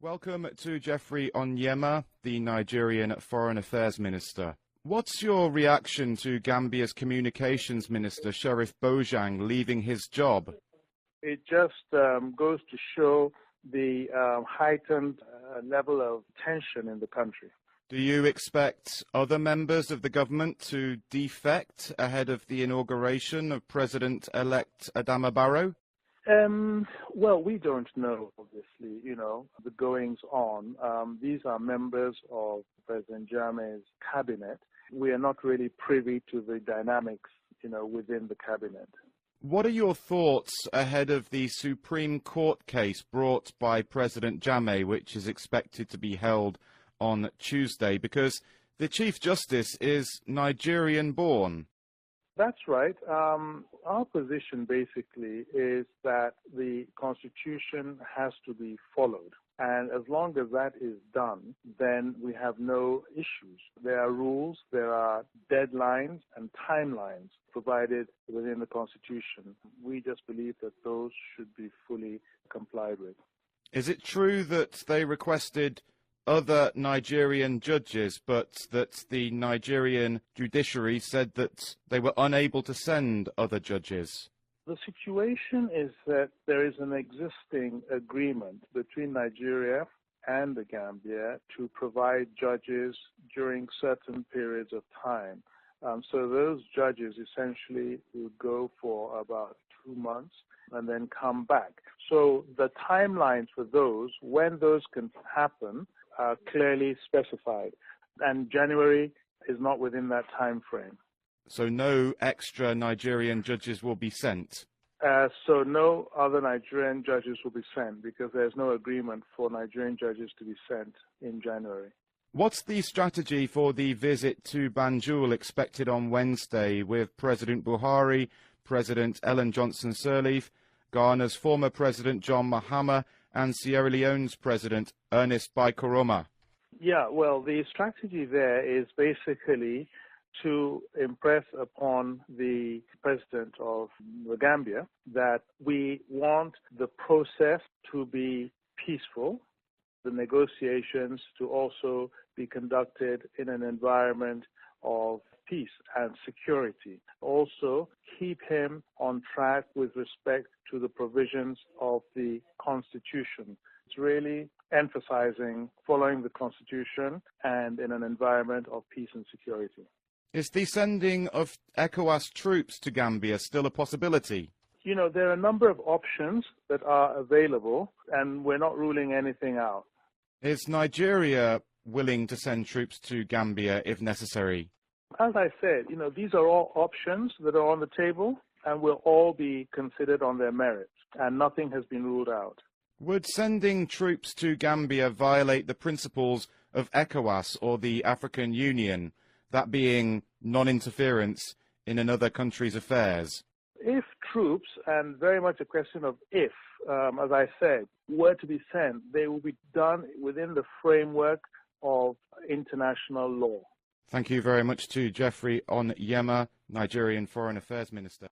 Welcome to Jeffrey Onyema, the Nigerian Foreign Affairs Minister. What's your reaction to Gambia's Communications Minister, Sheriff Bojang, leaving his job? It just goes to show the heightened level of tension in the country. Do you expect other members of the government to defect ahead of the inauguration of President-elect Adama Barrow? Well, we don't know, obviously, the goings on. These are members of President Jammehs' cabinet. We are not really privy to the dynamics, within the cabinet. What are your thoughts ahead of the Supreme Court case brought by President Jammeh, which is expected to be held on Tuesday, because the Chief Justice is Nigerian-born? That's right. Our position basically is that the Constitution has to be followed. And as long as that is done, then we have no issues. There are rules, there are deadlines and timelines provided within the Constitution. We just believe that those should be fully complied with. Is it true that they requested other Nigerian judges, but that the Nigerian judiciary said that they were unable to send other judges? The situation is that there is an existing agreement between Nigeria and the Gambia to provide judges during certain periods of time. So those judges essentially will go for about 2 months and then come back. So the timelines for those, when those can happen, are clearly specified. And January is not within that time frame. So no extra Nigerian judges will be sent? So no other Nigerian judges will be sent because there's no agreement for Nigerian judges to be sent in January. What's the strategy for the visit to Banjul expected on Wednesday with President Buhari, President Ellen Johnson Sirleaf, Ghana's former President John Mahama, and Sierra Leone's President Ernest Bai Koroma? Yeah, well, the strategy there is basically to impress upon the president of the Gambia that we want the process to be peaceful, the negotiations to also be conducted in an environment of peace and security. Also, keep him on track with respect to the provisions of the Constitution. It's really emphasizing following the Constitution and in an environment of peace and security. Is the sending of ECOWAS troops to Gambia still a possibility? There are a number of options that are available, and we're not ruling anything out. Is Nigeria willing to send troops to Gambia if necessary? As I said, these are all options that are on the table and will all be considered on their merits, and nothing has been ruled out. Would sending troops to Gambia violate the principles of ECOWAS or the African Union, that being non-interference in another country's affairs? If troops, and very much a question of if, as I said, were to be sent, they will be done within the framework of international law. Thank you very much to Jeffrey Onyema, Nigerian Foreign Affairs Minister.